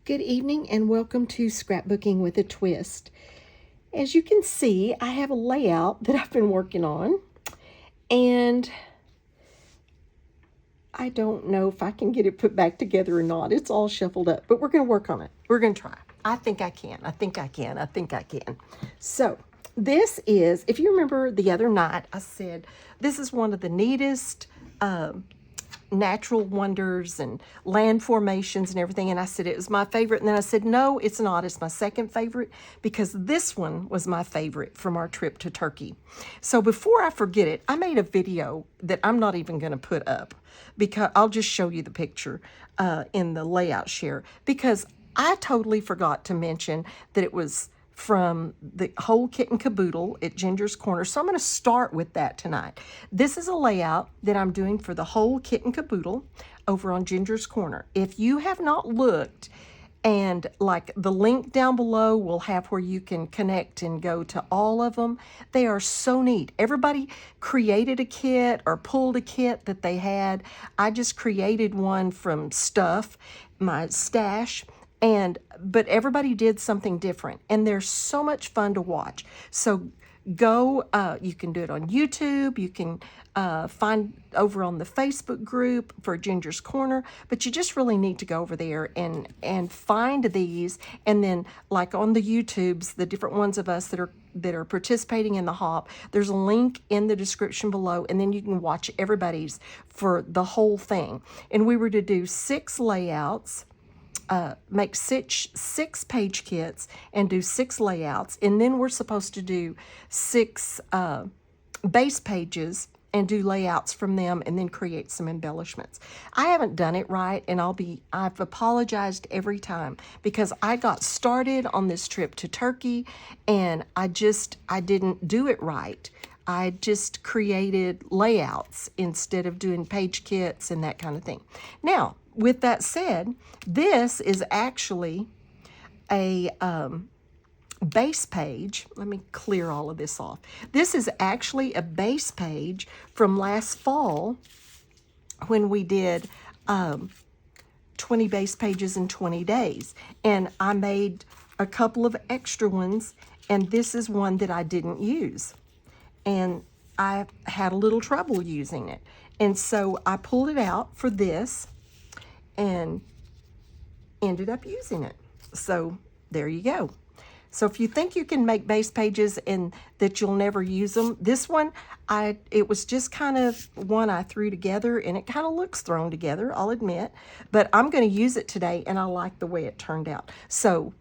Good evening and welcome to Scrapbooking with a Twist. As you can see, I have a layout that I've been working on, and I don't know if I can get it put back together or not. It's all shuffled up, but we're going to work on it. We're going to try. I think I can. So this is, if you remember the other night, I said this is one of the neatest natural wonders and land formations and everything, and I said it was my favorite, and then I said no, it's not. It's my second favorite because this one was my favorite from our trip to Turkey. So before I forget it, I made a video that I'm not even going to put up because I'll just show you the picture in the layout share, because I totally forgot to mention that it was from the whole Kit and Caboodle at Ginger's Corner. So I'm going to start with that tonight. This is a layout that I'm doing for the whole Kit and Caboodle over on Ginger's Corner. If you have not looked, and like the link down below will have where you can connect and go to all of them. They are so neat. Everybody created a kit or pulled a kit that they had. I just created one from stuff, my stash. But everybody did something different, and they're so much fun to watch. So go, you can do it on YouTube, you can find over on the Facebook group for Ginger's Corner, but you just really need to go over there and find these, and then like on the YouTubes, the different ones of us that are participating in the hop, there's a link in the description below, and then you can watch everybody's for the whole thing. And we were to do 6 layouts, make six page kits and do 6 layouts, and then we're supposed to do 6 base pages and do layouts from them, and then create some embellishments. I haven't done it right, and I've apologized every time because I got started on this trip to Turkey and I didn't do it right. I just created layouts instead of doing page kits and that kind of thing. Now, with that said, this is actually a base page. Let me clear all of this off. This is actually a base page from last fall when we did 20 base pages in 20 days. And I made a couple of extra ones, and this is one that I didn't use. And I had a little trouble using it. And so I pulled it out for this and ended up using it. So there you go. So if you think you can make base pages and that you'll never use them, this one, it was just kind of one I threw together, and it kind of looks thrown together, I'll admit, but I'm going to use it today, and I like the way it turned out. So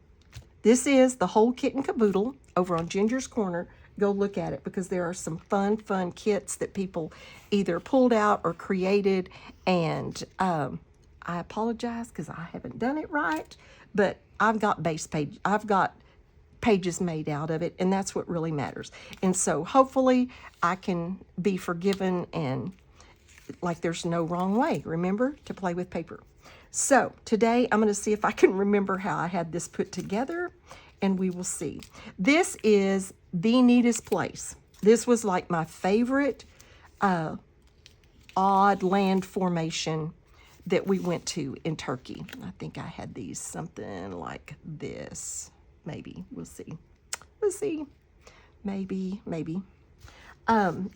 this is the whole Kit and Caboodle over on Ginger's Corner. Go look at it because there are some fun kits that people either pulled out or created, and I apologize because I haven't done it right, but I've got pages made out of it, and that's what really matters. And so hopefully I can be forgiven, and like there's no wrong way, remember, to play with paper. So today I'm going to see if I can remember how I had this put together, and we will see. This is the neatest place. This was like my favorite odd land formation that we went to in Turkey. I think I had these something like this. Maybe. We'll see. Maybe.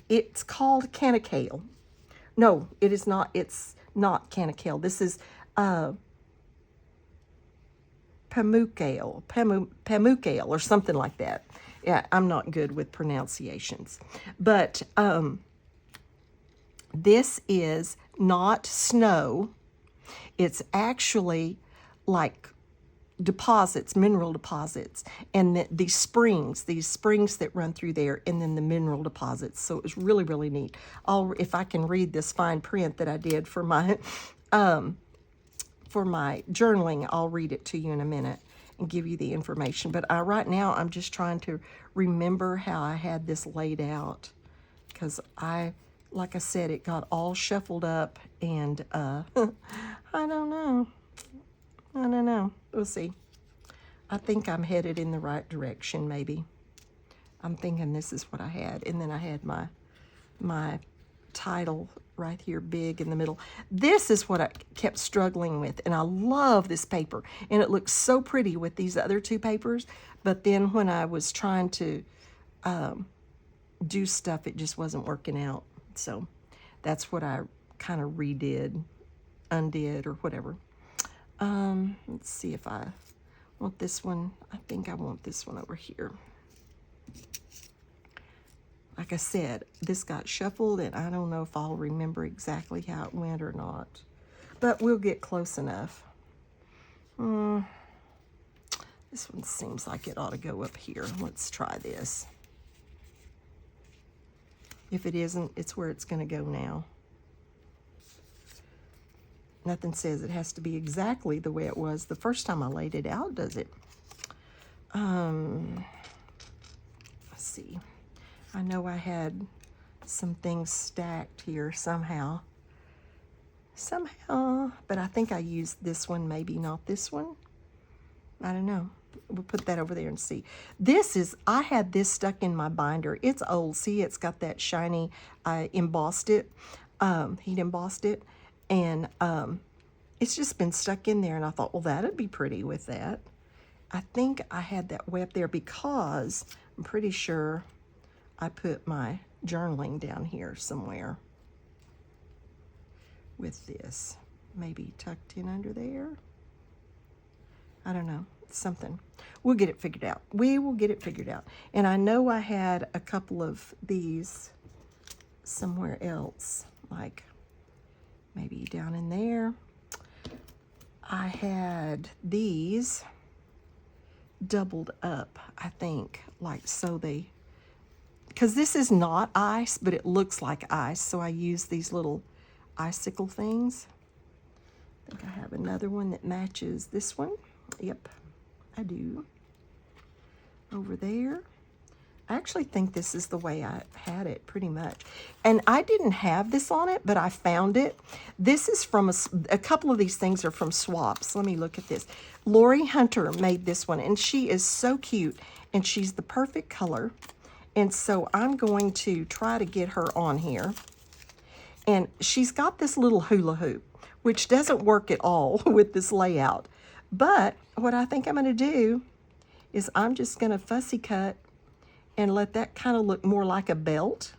It's called Canacale. No, it is not. It's not Canacale. This is Pamukkale or something like that. Yeah, I'm not good with pronunciations. But this is not snow. It's actually like deposits, mineral deposits, and these springs that run through there, and then the mineral deposits. So it was really, really neat. If I can read this fine print that I did for my journaling, I'll read it to you in a minute and give you the information. But right now I'm just trying to remember how I had this laid out, because like I said, it got all shuffled up, and I don't know. We'll see. I think I'm headed in the right direction, maybe. I'm thinking this is what I had. And then I had my title right here big in the middle. This is what I kept struggling with, and I love this paper, and it looks so pretty with these other two papers, but then when I was trying to do stuff, it just wasn't working out. So that's what I kind of undid, or whatever. Let's see if I want this one. I think I want this one over here. Like I said, this got shuffled, and I don't know if I'll remember exactly how it went or not, but we'll get close enough. This one seems like it ought to go up here. Let's try this. If it isn't, it's where it's going to go now. Nothing says it has to be exactly the way it was the first time I laid it out, does it? Let's see. I know I had some things stacked here somehow, but I think I used this one, maybe not this one. I don't know. We'll put that over there and see. I had this stuck in my binder. It's old. See, it's got that shiny, I embossed it, heat embossed it, and it's just been stuck in there, and I thought, well, that'd be pretty with that. I think I had that way up there because I'm pretty sure I put my journaling down here somewhere with this. Maybe tucked in under there. I don't know. Something. We'll get it figured out. We will get it figured out. And I know I had a couple of these somewhere else, like maybe down in there. I had these doubled up, I think, like so they, because this is not ice, but it looks like ice, so I use these little icicle things. I think I have another one that matches this one. Yep, I do. Over there. I actually think this is the way I had it pretty much. And I didn't have this on it, but I found it. This is from a couple of these things are from swaps. Let me look at this. Lori Hunter made this one, and she is so cute, and she's the perfect color. And so I'm going to try to get her on here. And she's got this little hula hoop, which doesn't work at all with this layout. But what I think I'm going to do is I'm just going to fussy cut and let that kind of look more like a belt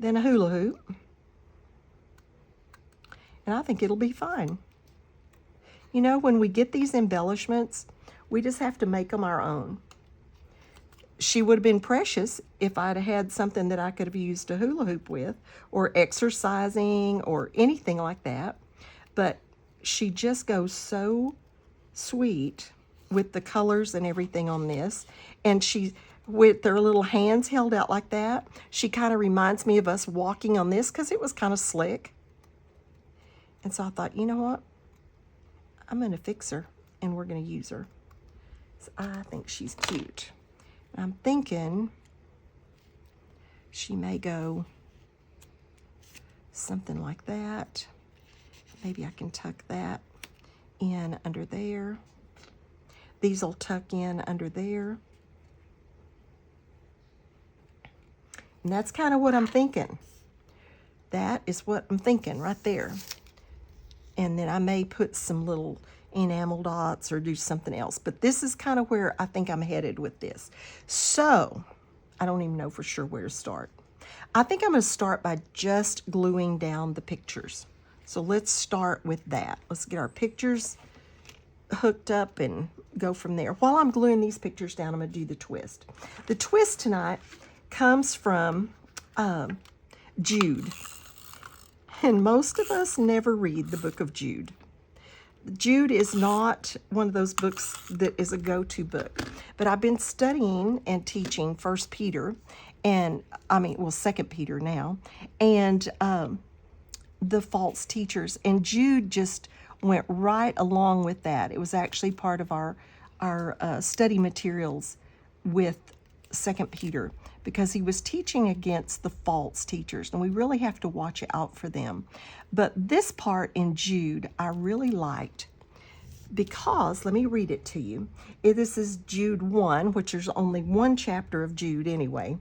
than a hula hoop. And I think it'll be fine. You know, when we get these embellishments, we just have to make them our own. She would have been precious if I'd had something that I could have used a hula hoop with, or exercising, or anything like that. But she just goes so sweet with the colors and everything on this. And she, with their little hands held out like that, she kind of reminds me of us walking on this because it was kind of slick. And so I thought, you know what? I'm going to fix her, and we're going to use her. So I think she's cute. I'm thinking she may go something like that. Maybe I can tuck that in under there. These will tuck in under there. And that's kind of what I'm thinking. That is what I'm thinking right there. And then I may put some little enamel dots or do something else. But this is kind of where I think I'm headed with this. So, I don't even know for sure where to start. I think I'm going to start by just gluing down the pictures. So let's start with that. Let's get our pictures hooked up and go from there. While I'm gluing these pictures down, I'm going to do the twist. The twist tonight comes from Jude. And most of us never read the book of Jude. Jude is not one of those books that is a go-to book. But I've been studying and teaching 1 Peter, and 2 Peter now, and the false teachers. And Jude just went right along with that. It was actually part of our study materials with 2 Peter, because he was teaching against the false teachers, and we really have to watch out for them. But this part in Jude I really liked, because, let me read it to you. This is Jude 1, which is only one chapter of Jude anyway.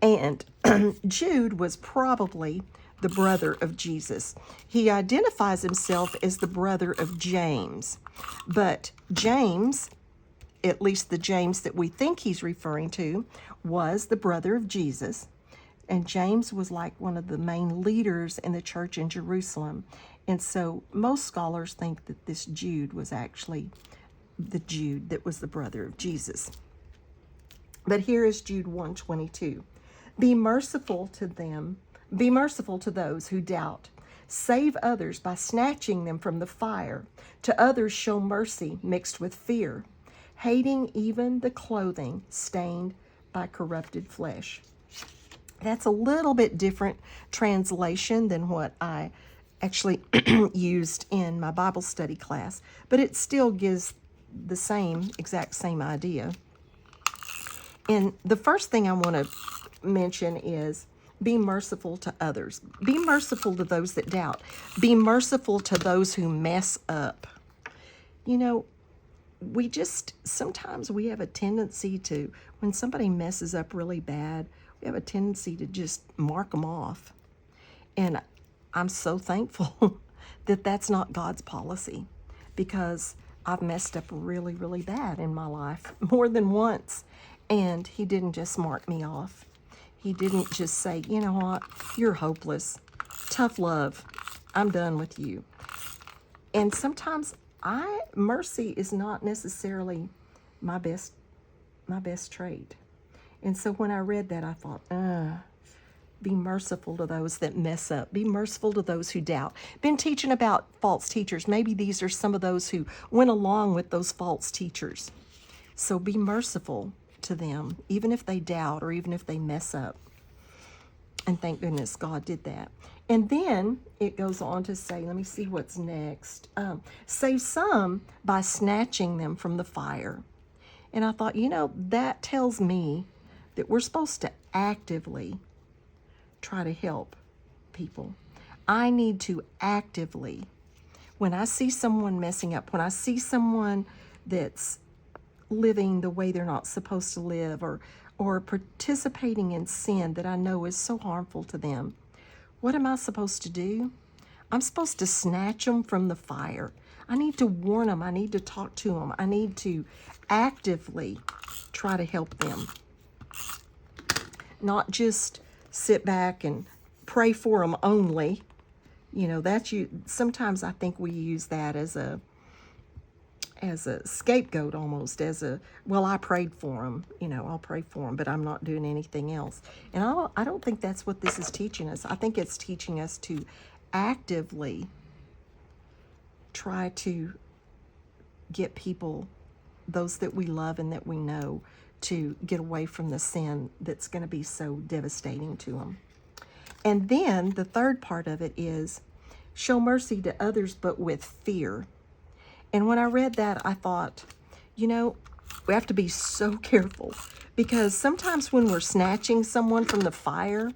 And Jude was probably the brother of Jesus. He identifies himself as the brother of James. But James, at least the James that we think he's referring to, was the brother of Jesus. And James was like one of the main leaders in the church in Jerusalem. And so most scholars think that this Jude was actually the Jude that was the brother of Jesus. But here is Jude 1:22. Be merciful to them, be merciful to those who doubt. Save others by snatching them from the fire. To others show mercy mixed with fear, hating even the clothing stained by corrupted flesh. That's a little bit different translation than what I actually used in my Bible study class, but it still gives the exact same idea. And the first thing I want to mention is be merciful to others. Be merciful to those that doubt. Be merciful to those who mess up. You know, sometimes we have a tendency to, when somebody messes up really bad, we have a tendency to just mark them off. And I'm so thankful that that's not God's policy, because I've messed up really, really bad in my life more than once. And he didn't just mark me off. He didn't just say, you know what, you're hopeless. Tough love. I'm done with you. And sometimes mercy is not necessarily my best trait. And so when I read that, I thought, be merciful to those that mess up. Be merciful to those who doubt. Been teaching about false teachers. Maybe these are some of those who went along with those false teachers. So be merciful to them, even if they doubt or even if they mess up. And thank goodness God did that. And then it goes on to say, let me see what's next. Save some by snatching them from the fire. And I thought, that tells me that we're supposed to actively try to help people. I need to actively, when I see someone messing up, when I see someone that's living the way they're not supposed to live, or participating in sin that I know is so harmful to them, what am I supposed to do? I'm supposed to snatch them from the fire. I need to warn them. I need to talk to them. I need to actively try to help them. Not just sit back and pray for them only. Sometimes I think we use that as a scapegoat almost, I prayed for them, I'll pray for them, but I'm not doing anything else. And I don't think that's what this is teaching us. I think it's teaching us to actively try to get people, those that we love and that we know, to get away from the sin that's going to be so devastating to them. And then the third part of it is show mercy to others, but with fear. And when I read that, I thought, we have to be so careful, because sometimes when we're snatching someone from the fire,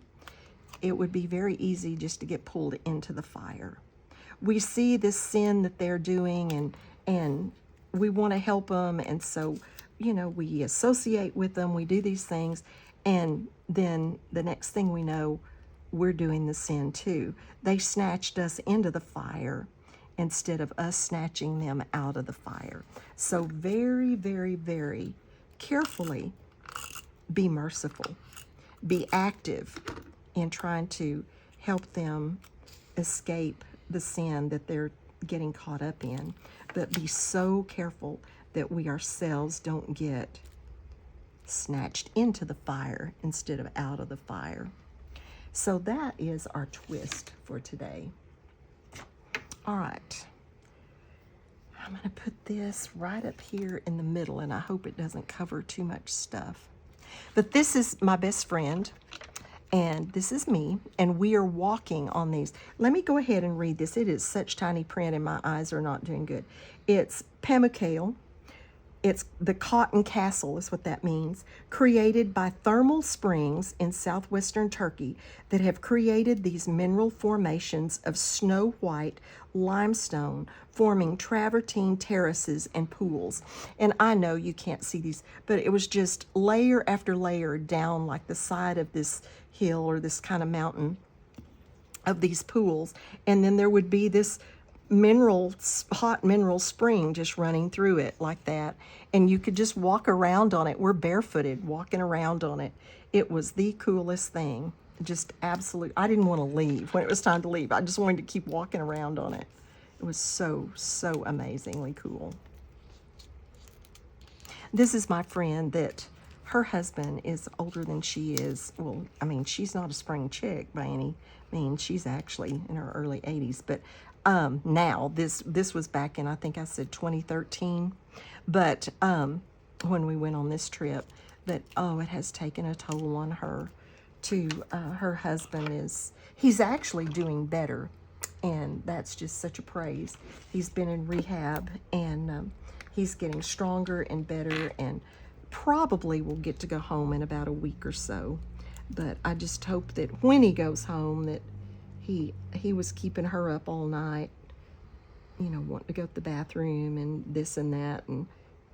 it would be very easy just to get pulled into the fire. We see this sin that they're doing, and we want to help them. And so, we associate with them, we do these things, and then the next thing we know, we're doing the sin too. They snatched us into the fire instead of us snatching them out of the fire. So very, very, very carefully be merciful. Be active in trying to help them escape the sin that they're getting caught up in. But be so careful that we ourselves don't get snatched into the fire instead of out of the fire. So that is our twist for today. All right. I'm going to put this right up here in the middle, and I hope it doesn't cover too much stuff. But this is my best friend, and this is me, and we are walking on these. Let me go ahead and read this. It is such tiny print, and my eyes are not doing good. It's Pamukale. It's the Cotton Castle is what that means, created by thermal springs in southwestern Turkey that have created these mineral formations of snow-white limestone, forming travertine terraces and pools. And I know you can't see these, but it was just layer after layer down like the side of this hill or this kind of mountain. of these pools, and then there would be this hot mineral spring just running through it like that, and you could just walk around on it. We're barefooted walking around on it. It was the coolest thing. Just absolute. I didn't want to leave when it was time to leave. I just wanted to keep walking around on it. It was so amazingly cool. This is my friend that her husband is older than she is. Well, I mean, she's not a spring chick by any means. She's actually in her early 80s. But now, this was back in, I think I said 2013. But when we went on this trip, that, oh, it has taken a toll on her. Her husband he's actually doing better. And that's just such a praise. He's been in rehab, and he's getting stronger and better, and probably will get to go home in about a week or so. But I just hope that when he goes home, that he was keeping her up all night, you know, wanting to go to the bathroom and this and that, and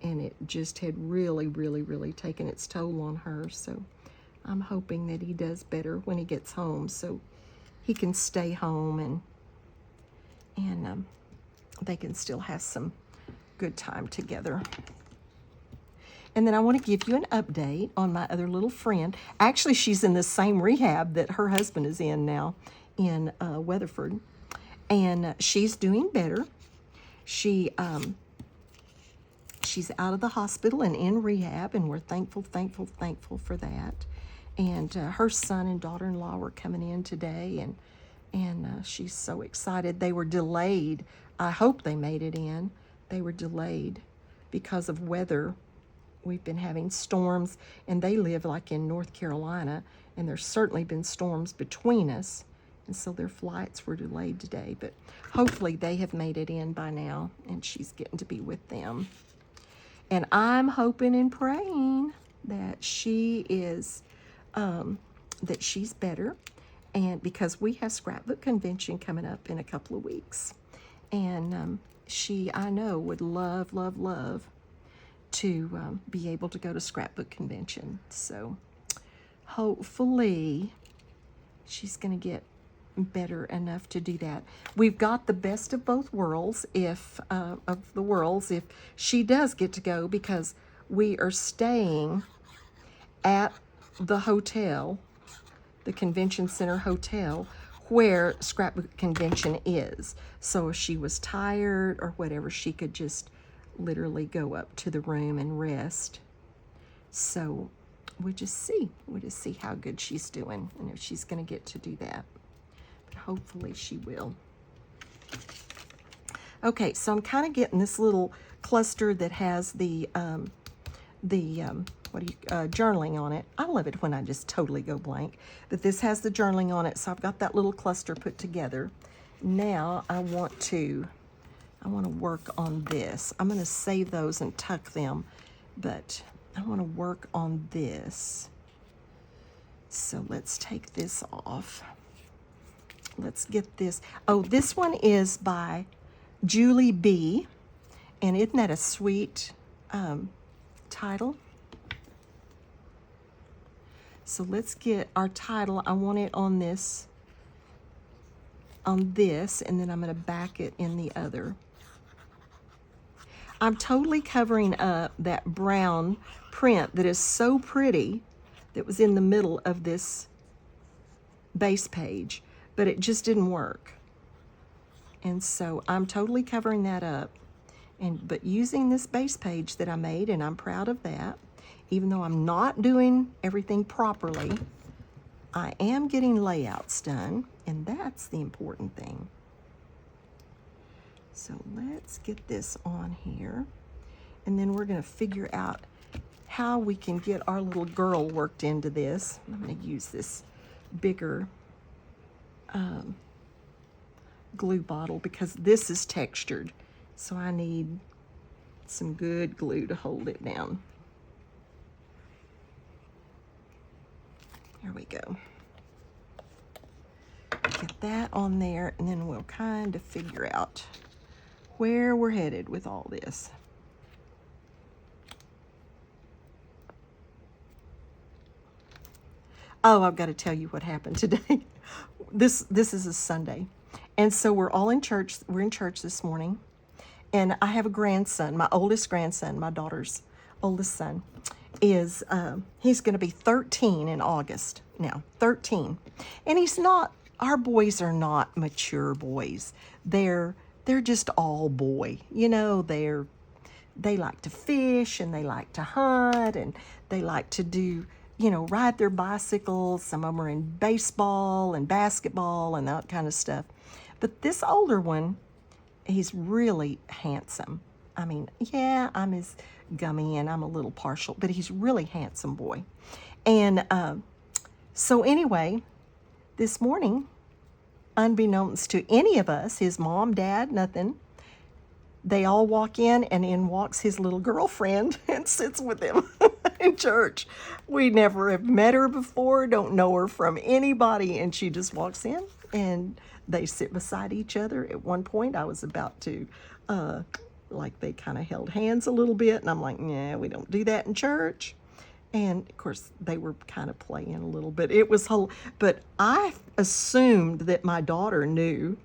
it just had really taken its toll on her. So I'm hoping that he does better when he gets home, so he can stay home and they can still have some good time together. And then I want to give you an update on my other little friend. Actually, she's in the same rehab that her husband is in now in Weatherford, and she's doing better. She's out of the hospital and in rehab, and we're thankful for that. And her son and daughter-in-law were coming in today, and she's so excited. They were delayed. I hope they made it in. They were delayed because of weather. We've been having storms, and they live like in North Carolina, and there's certainly been storms between us, and so their flights were delayed today. But hopefully they have made it in by now, and she's getting to be with them. And I'm hoping and praying that she is, that she's better. And because we have scrapbook convention coming up in a couple of weeks. And she, I know, would love to be able to go to scrapbook convention. So hopefully she's going to get better enough to do that. We've got the best of both worlds if she does get to go, because we are staying at the hotel, the convention center hotel, where scrapbook convention is. So if she was tired or whatever, she could just literally go up to the room and rest. So we'll just see how good she's doing, and if she's going to get to do that. But hopefully she will. Okay, so I'm kind of getting this little cluster that has the journaling on it. I love it when I just totally go blank. But this has the journaling on it, so I've got that little cluster put together. Now I want to work on this. I'm going to save those and tuck them, but I want to work on this. So let's take this off. Let's get this. Oh, this one is by Julie B. And isn't that a sweet title? So let's get our title. I want it on this, and then I'm going to back it in the other. I'm totally covering up that brown print that is so pretty that was in the middle of this base page, but it just didn't work. And so I'm totally covering that up, but using this base page that I made, and I'm proud of that. Even though I'm not doing everything properly, I am getting layouts done, and that's the important thing. So let's get this on here, and then we're going to figure out how we can get our little girl worked into this. I'm going to use this bigger glue bottle because this is textured, so I need some good glue to hold it down. There we go. Get that on there, and then we'll kind of figure out where we're headed with all this. Oh, I've got to tell you what happened today. This is a Sunday. And so we're all in church. We're in church this morning. And I have a grandson, my oldest grandson, my daughter's oldest son, is he's going to be 13 in August now, 13. And he's not, our boys are not mature boys. They're just all boy. You know, they like to fish and they like to hunt and they like to do, you know, ride their bicycles. Some of them are in baseball and basketball and that kind of stuff. But this older one, he's really handsome. I mean, yeah, I'm his gummy and I'm a little partial, but he's really handsome boy. And so anyway, this morning, unbeknownst to any of us, his mom, dad, nothing, they all walk in walks his little girlfriend and sits with him in church. We never have met her before, don't know her from anybody, and she just walks in and they sit beside each other. At one point, I was about to, like they kind of held hands a little bit, and I'm like, yeah, we don't do that in church. And of course, they were kind of playing a little bit. It was, but I assumed that my daughter knew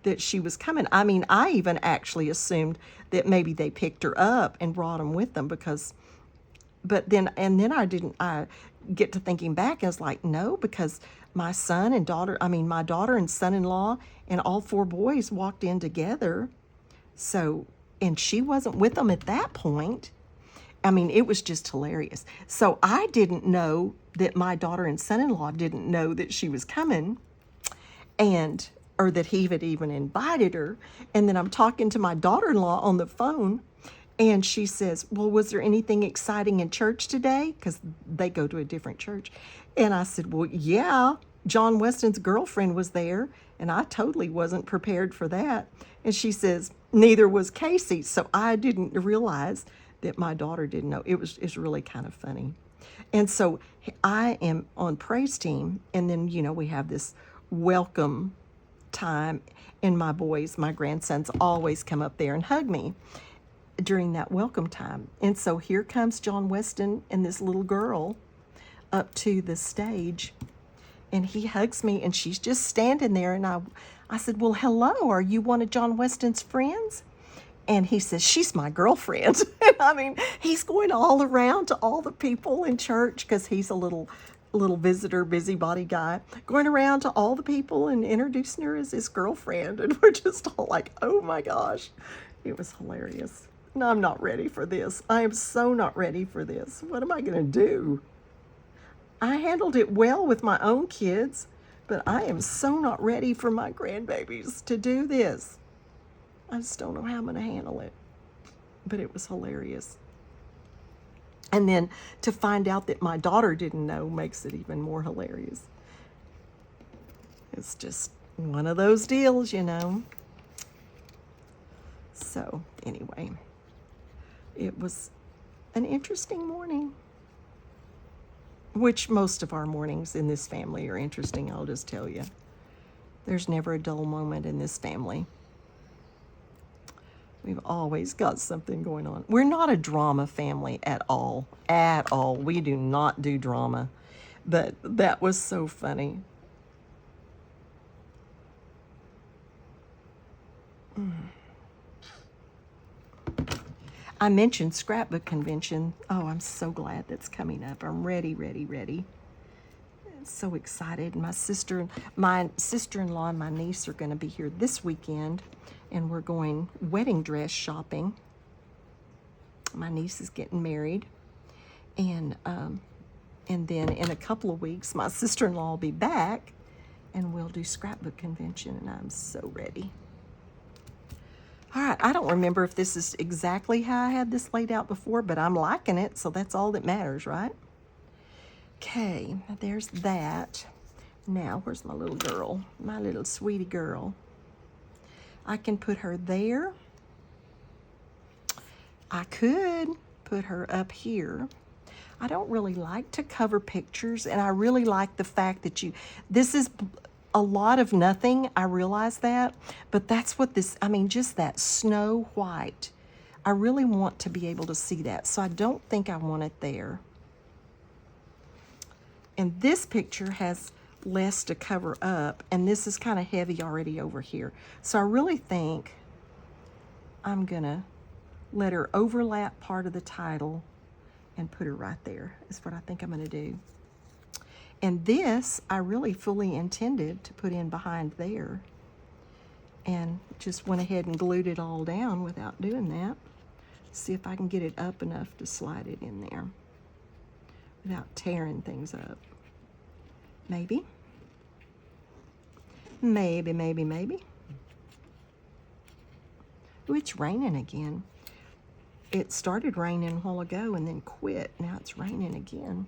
that she was coming. I mean, I even actually assumed that maybe they picked her up and brought them with them but then I get to thinking back, I was like, no, because my daughter and son-in-law and all four boys walked in together. So, and she wasn't with them at that point. I mean, it was just hilarious. So I didn't know that my daughter and son-in-law didn't know that she was coming, or that he had even invited her. And then I'm talking to my daughter-in-law on the phone, and she says, well, was there anything exciting in church today? Because they go to a different church. And I said, well, yeah, John Weston's girlfriend was there, and I totally wasn't prepared for that. And she says, neither was Casey. So I didn't realize that my daughter didn't know. It's really kind of funny. And so I am on praise team, and then, you know, we have this welcome time, and my grandsons always come up there and hug me during that welcome time. And so here comes John Weston and this little girl up to the stage, and he hugs me, and she's just standing there, and I said, well, hello, are you one of John Weston's friends? And he says, she's my girlfriend. And I mean, he's going all around to all the people in church, because he's a little visitor, busybody guy, going around to all the people and introducing her as his girlfriend. And we're just all like, oh my gosh, it was hilarious. No, I'm not ready for this. I am so not ready for this. What am I going to do? I handled it well with my own kids, but I am so not ready for my grandbabies to do this. I just don't know how I'm going to handle it. But it was hilarious. And then to find out that my daughter didn't know makes it even more hilarious. It's just one of those deals, you know. So anyway, it was an interesting morning, which most of our mornings in this family are interesting, I'll just tell you. There's never a dull moment in this family. We've always got something going on. We're not a drama family at all. At all. We do not do drama. But that was so funny. I mentioned scrapbook convention. Oh, I'm so glad that's coming up. I'm ready. So excited. My sister-in-law and my niece are going to be here this weekend, and we're going wedding dress shopping. My niece is getting married, and then in a couple of weeks, my sister-in-law will be back, and we'll do scrapbook convention, and I'm so ready. All right, I don't remember if this is exactly how I had this laid out before, but I'm liking it, so that's all that matters, right? Okay, there's that. Now, where's my little girl? My little sweetie girl. I can put her there. I could put her up here. I don't really like to cover pictures, and I really like the fact that this is a lot of nothing. I realize that, but that's what just that snow white. I really want to be able to see that, so I don't think I want it there. And this picture has less to cover up, and this is kind of heavy already over here. So I really think I'm gonna let her overlap part of the title and put her right there, is what I think I'm gonna do. And this, I really fully intended to put in behind there, and just went ahead and glued it all down without doing that. See if I can get it up enough to slide it in there without tearing things up. Maybe. Maybe, maybe, maybe. Ooh, it's raining again. It started raining a while ago and then quit. Now it's raining again.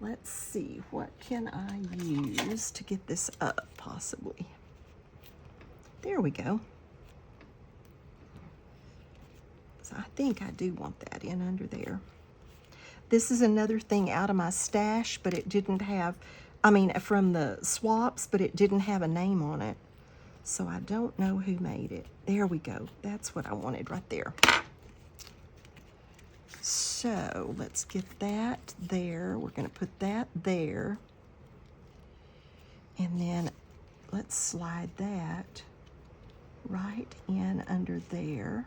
Let's see, what can I use to get this up, possibly? There we go. So I think I do want that in under there. This is another thing out of my stash, but it didn't have, I mean, from the swaps, but it didn't have a name on it. So I don't know who made it. There we go. That's what I wanted right there. So let's get that there. We're going to put that there. And then let's slide that right in under there.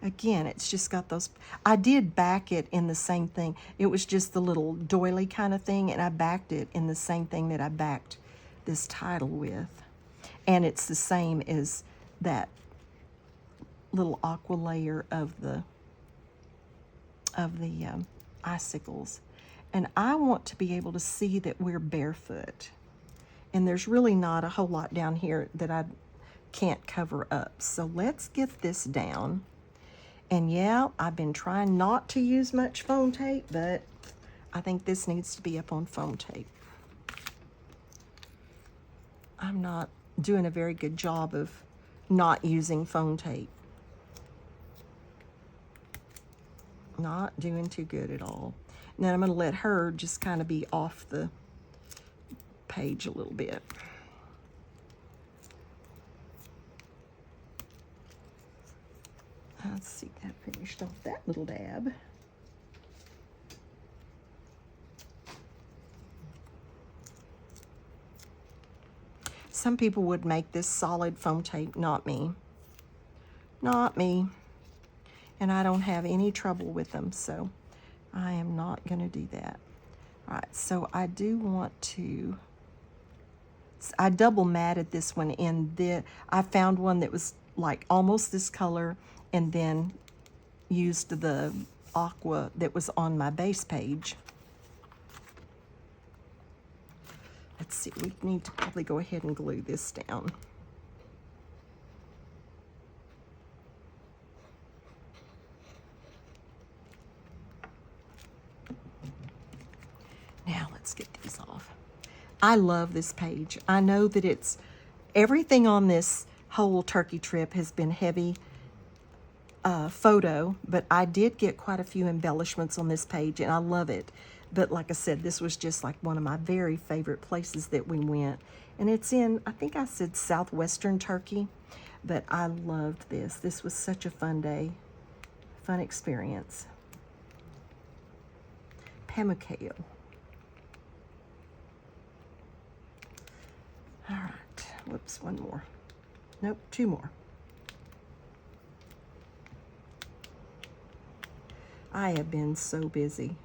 Again, it's just got those, I did back it in the same thing. It was just the little doily kind of thing, and I backed it in the same thing that I backed this title with. And it's the same as that little aqua layer of the icicles. And I want to be able to see that we're barefoot. And there's really not a whole lot down here that I can't cover up. So let's get this down. And yeah, I've been trying not to use much foam tape, but I think this needs to be up on foam tape. I'm not doing a very good job of not using foam tape. Not doing too good at all. And then I'm going to let her just kind of be off the page a little bit. Let's see, that finished off that little dab. Some people would make this solid foam tape, not me. Not me. And I don't have any trouble with them, so I am not going to do that. All right, so I do want to, I double matted this one in. I found one that was like almost this color, and then used the aqua that was on my base page. Let's see, we need to probably go ahead and glue this down. Now let's get these off. I love this page. I know that it's, everything on this whole turkey trip has been heavy photo, but I did get quite a few embellishments on this page, and I love it. But like I said, this was just like one of my very favorite places that we went. And it's in, I think I said southwestern Turkey, but I loved this. This was such a fun day, fun experience. Pamukale. All right, whoops, one more. Nope, two more. I have been so busy.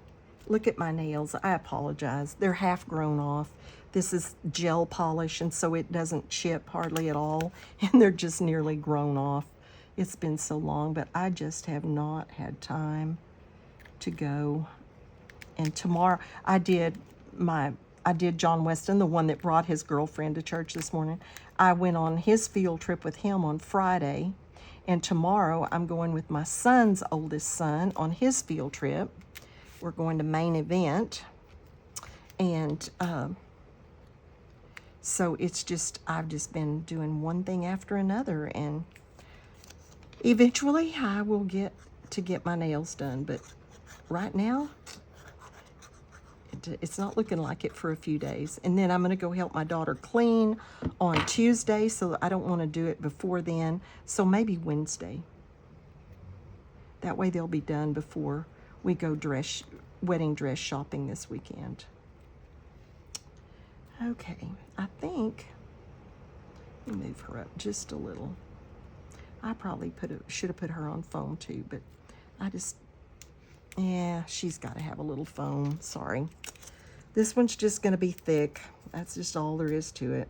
Look at my nails. I apologize. They're half grown off. This is gel polish, and so it doesn't chip hardly at all, and they're just nearly grown off. It's been so long, but I just have not had time to go. And tomorrow, I did John Weston, the one that brought his girlfriend to church this morning. I went on his field trip with him on Friday, and tomorrow I'm going with my son's oldest son on his field trip. We're going to Main Event, and so it's just, I've just been doing one thing after another, and eventually I will get my nails done, but right now, it's not looking like it for a few days. And then I'm going to go help my daughter clean on Tuesday, so I don't want to do it before then. So maybe Wednesday. That way they'll be done before we go wedding dress shopping this weekend. Okay, I think, let me move her up just a little. I probably should have put her on foam too, but yeah, she's got to have a little foam, sorry. This one's just going to be thick. That's just all there is to it.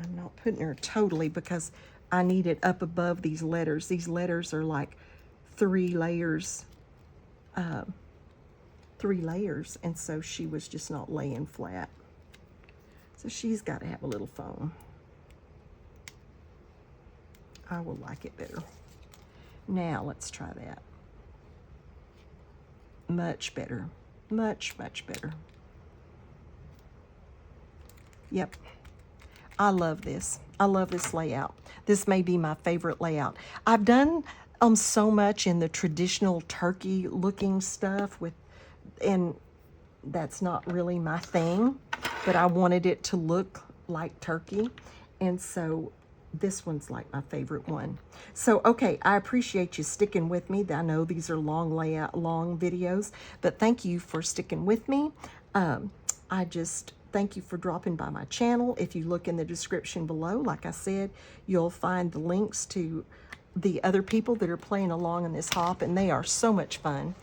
I'm not putting her totally because I need it up above these letters. These letters are like 3 layers, and so she was just not laying flat. So she's got to have a little foam. I will like it better. Now let's try that. Much better. Much, much better. Yep. I love this. I love this layout. This may be my favorite layout. I've done so much in the traditional turkey looking stuff and that's not really my thing, but I wanted it to look like turkey. And so this one's like my favorite one. So, okay, I appreciate you sticking with me. I know these are long videos, but thank you for sticking with me. I just thank you for dropping by my channel. If you look in the description below, like I said, you'll find the links to the other people that are playing along in this hop, and they are so much fun.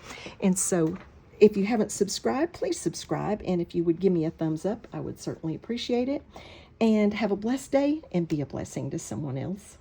And so if you haven't subscribed, please subscribe. And if you would give me a thumbs up, I would certainly appreciate it. And have a blessed day and be a blessing to someone else.